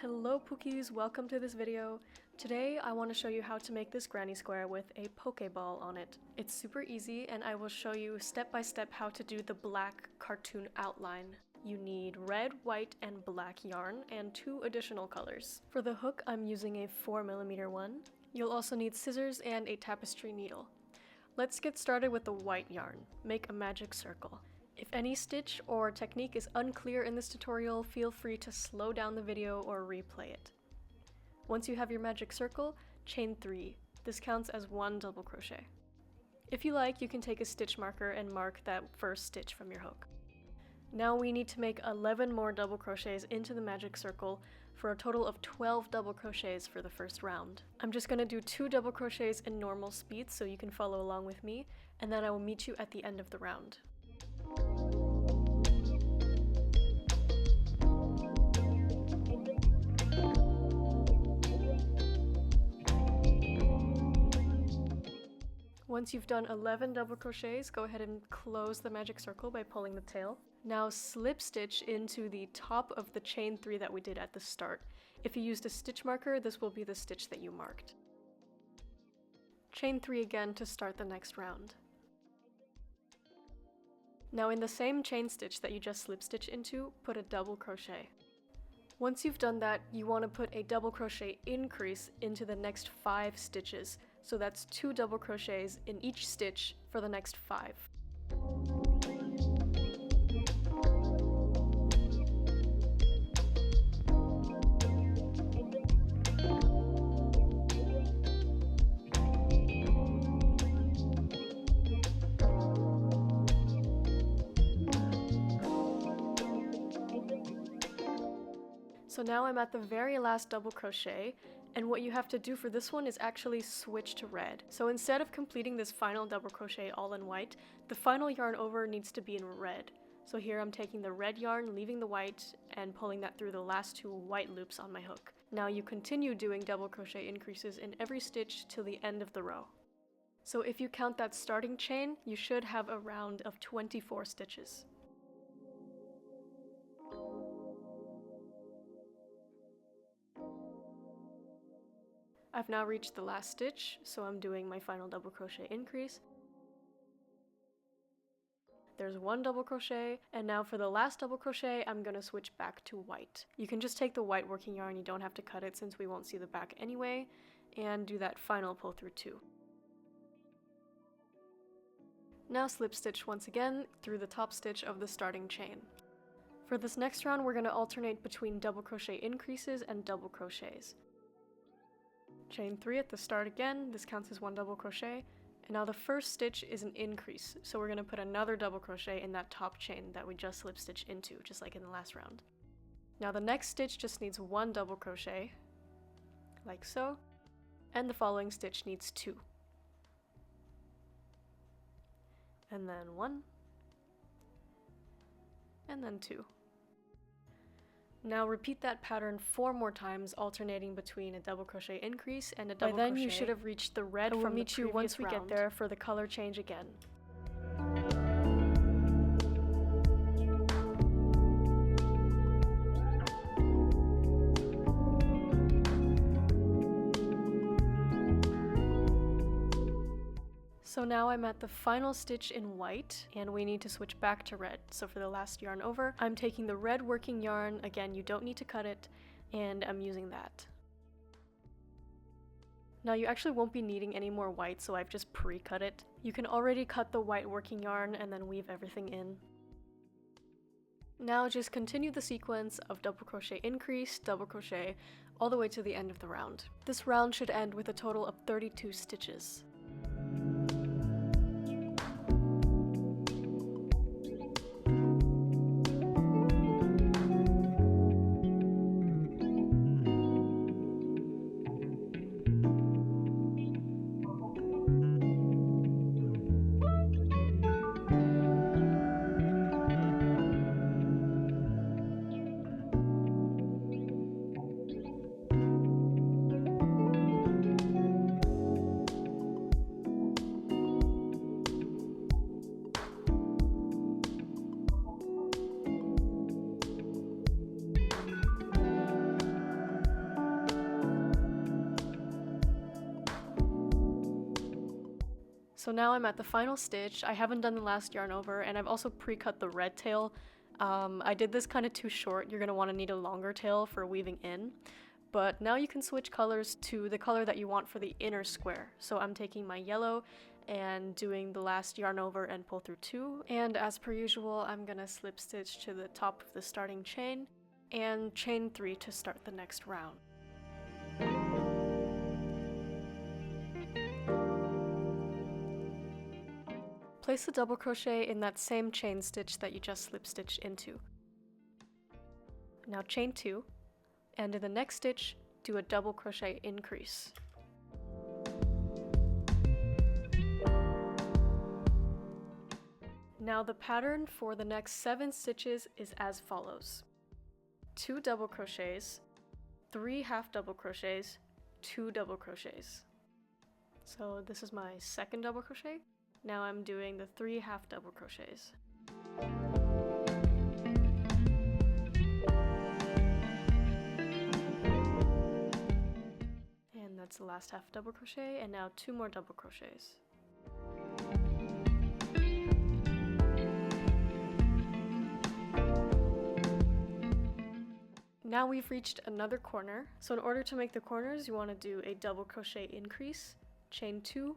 Hello Pookies, welcome to this video. Today I want to show you how to make this granny square with a Pokéball on it. It's super easy and I will show you step by step how to do the black cartoon outline. You need red, white, and black yarn and 2 additional colors. For the hook I'm using a 4mm one. You'll also need scissors and a tapestry needle. Let's get started with the white yarn. Make a magic circle. If any stitch or technique is unclear in this tutorial, feel free to slow down the video or replay it. Once you have your magic circle, chain 3. This counts as 1 double crochet. If you like, you can take a stitch marker and mark that first stitch from your hook. Now we need to make 11 more double crochets into the magic circle for a total of 12 double crochets for the first round. I'm just going to do 2 double crochets in normal speed so you can follow along with me, and then I will meet you at the end of the round. Once you've done 11 double crochets, go ahead and close the magic circle by pulling the tail. Now slip stitch into the top of the chain 3 that we did at the start. If you used a stitch marker, this will be the stitch that you marked. Chain 3 again to start the next round. Now in the same chain stitch that you just slip stitch into, put a double crochet. Once you've done that, you want to put a double crochet increase into the next 5 stitches. So that's 2 double crochets in each stitch for the next 5. So now I'm at the very last double crochet, and what you have to do for this one is actually switch to red. So instead of completing this final double crochet all in white, the final yarn over needs to be in red. So here I'm taking the red yarn, leaving the white, and pulling that through the last 2 white loops on my hook. Now you continue doing double crochet increases in every stitch till the end of the row. So if you count that starting chain, you should have a round of 24 stitches. I've now reached the last stitch, so I'm doing my final double crochet increase. There's 1 double crochet, and now for the last double crochet, I'm gonna switch back to white. You can just take the white working yarn, you don't have to cut it since we won't see the back anyway, and do that final pull through 2. Now slip stitch once again through the top stitch of the starting chain. For this next round, we're gonna alternate between double crochet increases and double crochets. Chain 3 at the start again, this counts as 1 double crochet, and now the first stitch is an increase, so we're going to put another double crochet in that top chain that we just slip stitched into, just like in the last round. Now the next stitch just needs 1 double crochet, like so, and the following stitch needs 2. And then 1, and then 2. Now repeat that pattern 4 more times, alternating between a double crochet increase and a double crochet. By then you should have reached the red from the previous round. We'll meet you once we get there for the color change again. So now I'm at the final stitch in white, and we need to switch back to red. So for the last yarn over, I'm taking the red working yarn, again you don't need to cut it, and I'm using that. Now you actually won't be needing any more white, so I've just pre-cut it. You can already cut the white working yarn and then weave everything in. Now just continue the sequence of double crochet increase, double crochet, all the way to the end of the round. This round should end with a total of 32 stitches. So now I'm at the final stitch. I haven't done the last yarn over, and I've also pre-cut the red tail. I did this kind of too short. You're going to want to need a longer tail for weaving in. But now you can switch colors to the color that you want for the inner square. So I'm taking my yellow and doing the last yarn over and pull through 2. And as per usual, I'm going to slip stitch to the top of the starting chain and chain 3 to start the next round. Place the double crochet in that same chain stitch that you just slip stitched into. Now chain 2, and in the next stitch, do a double crochet increase. Now the pattern for the next 7 stitches is as follows: 2 double crochets, 3 half double crochets, 2 double crochets. So this is my second double crochet. Now I'm doing the 3 half double crochets. And that's the last half double crochet, and now 2 more double crochets. Now we've reached another corner. So in order to make the corners, you want to do a double crochet increase, chain 2,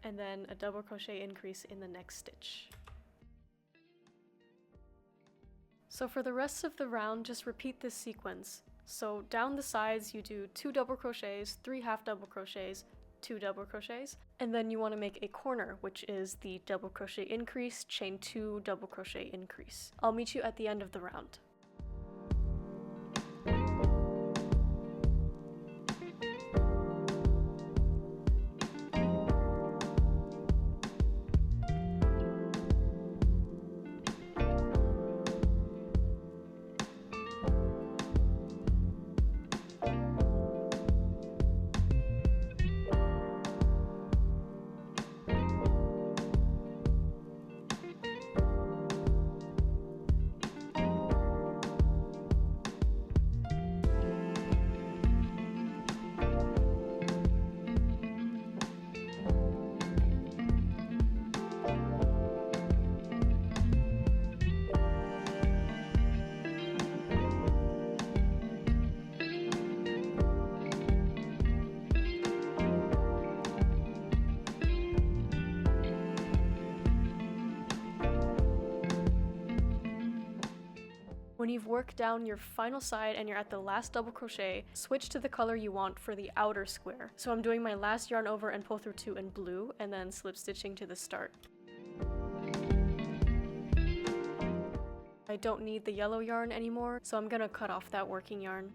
and then a double crochet increase in the next stitch. So for the rest of the round, just repeat this sequence. So down the sides, you do 2 double crochets, 3 half double crochets, 2 double crochets, and then you want to make a corner, which is the double crochet increase, chain 2, double crochet increase. I'll meet you at the end of the round. When you've worked down your final side and you're at the last double crochet, switch to the color you want for the outer square. So I'm doing my last yarn over and pull through 2 in blue, and then slip stitching to the start. I don't need the yellow yarn anymore, so I'm gonna cut off that working yarn.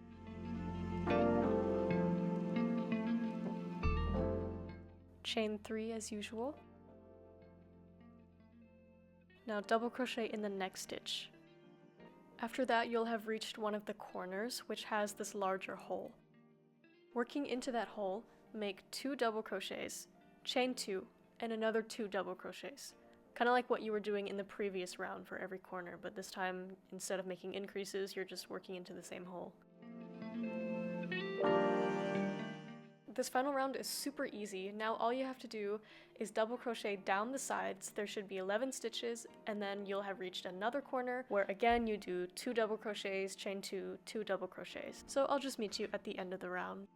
Chain 3 as usual. Now double crochet in the next stitch. After that, you'll have reached one of the corners, which has this larger hole. Working into that hole, make 2 double crochets, chain 2, and another 2 double crochets. Kind of like what you were doing in the previous round for every corner, but this time, instead of making increases, you're just working into the same hole. This final round is super easy. Now all you have to do is double crochet down the sides. There should be 11 stitches, and then you'll have reached another corner where again you do 2 double crochets, chain 2, 2 double crochets. So I'll just meet you at the end of the round.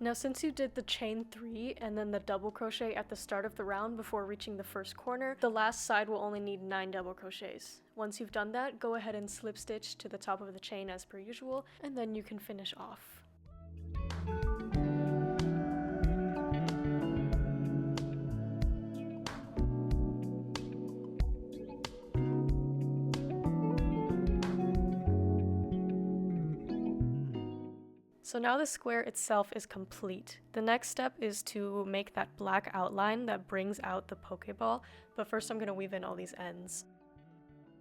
Now since you did the chain 3 and then the double crochet at the start of the round before reaching the first corner, the last side will only need 9 double crochets. Once you've done that, go ahead and slip stitch to the top of the chain as per usual, and then you can finish off. So now the square itself is complete. The next step is to make that black outline that brings out the Pokéball, but first I'm going to weave in all these ends.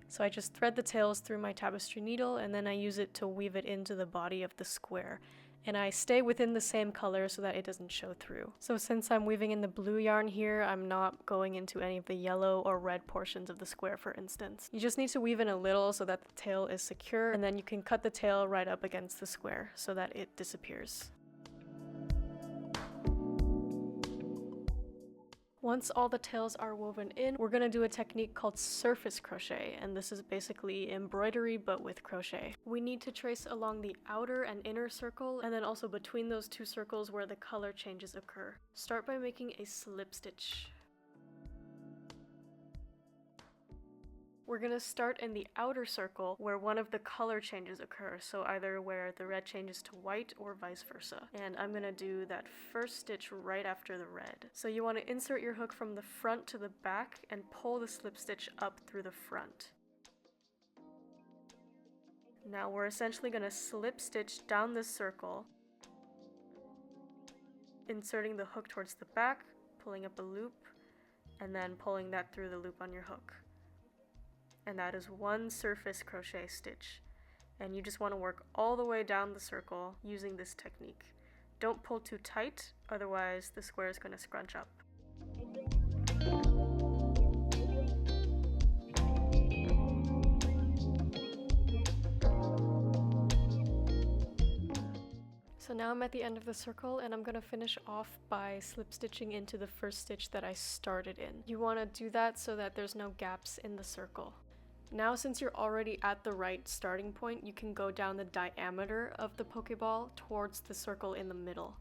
So I just thread the tails through my tapestry needle and then I use it to weave it into the body of the square. And I stay within the same color so that it doesn't show through. So since I'm weaving in the blue yarn here, I'm not going into any of the yellow or red portions of the square, for instance. You just need to weave in a little so that the tail is secure, and then you can cut the tail right up against the square so that it disappears. Once all the tails are woven in, we're going to do a technique called surface crochet, and this is basically embroidery but with crochet. We need to trace along the outer and inner circle, and then also between those two circles where the color changes occur. Start by making a slip stitch. We're going to start in the outer circle where one of the color changes occur, so either where the red changes to white or vice versa. And I'm going to do that first stitch right after the red. So you want to insert your hook from the front to the back and pull the slip stitch up through the front. Now we're essentially going to slip stitch down this circle, inserting the hook towards the back, pulling up a loop, and then pulling that through the loop on your hook. And that is one surface crochet stitch. And you just want to work all the way down the circle using this technique. Don't pull too tight, otherwise the square is going to scrunch up. So now I'm at the end of the circle and I'm going to finish off by slip stitching into the first stitch that I started in. You want to do that so that there's no gaps in the circle. Now since you're already at the right starting point, you can go down the diameter of the Pokéball towards the circle in the middle.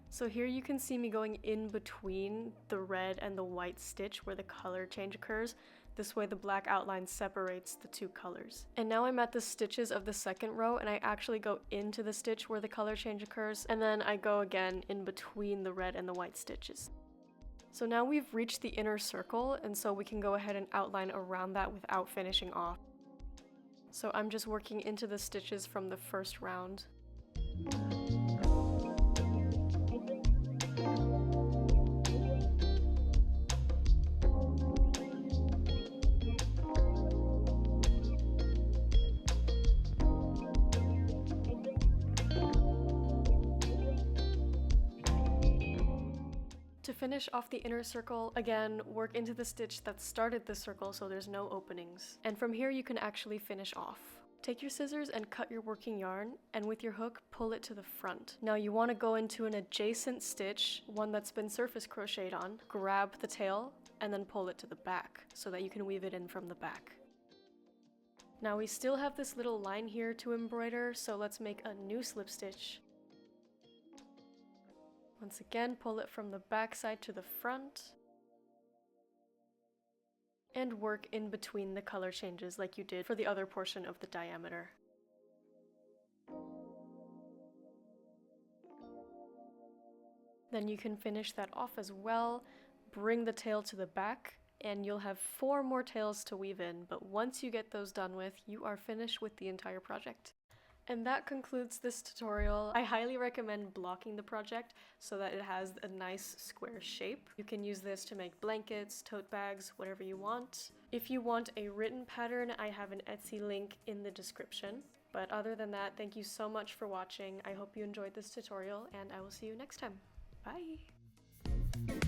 So here you can see me going in between the red and the white stitch where the color change occurs. This way the black outline separates the two colors. And now I'm at the stitches of the second row and I actually go into the stitch where the color change occurs, and then I go again in between the red and the white stitches. So now we've reached the inner circle, and so we can go ahead and outline around that without finishing off. So I'm just working into the stitches from the first round. To finish off the inner circle, again, work into the stitch that started the circle so there's no openings. And from here you can actually finish off. Take your scissors and cut your working yarn, and with your hook, pull it to the front. Now you want to go into an adjacent stitch, one that's been surface crocheted on, grab the tail, and then pull it to the back so that you can weave it in from the back. Now we still have this little line here to embroider, so let's make a new slip stitch. Once again, pull it from the back side to the front, and work in between the color changes like you did for the other portion of the diameter. Then you can finish that off as well, bring the tail to the back, and you'll have 4 more tails to weave in, but once you get those done with, you are finished with the entire project. And that concludes this tutorial. I highly recommend blocking the project so that it has a nice square shape. You can use this to make blankets, tote bags, whatever you want. If you want a written pattern, I have an Etsy link in the description. But other than that, thank you so much for watching. I hope you enjoyed this tutorial, and I will see you next time. Bye!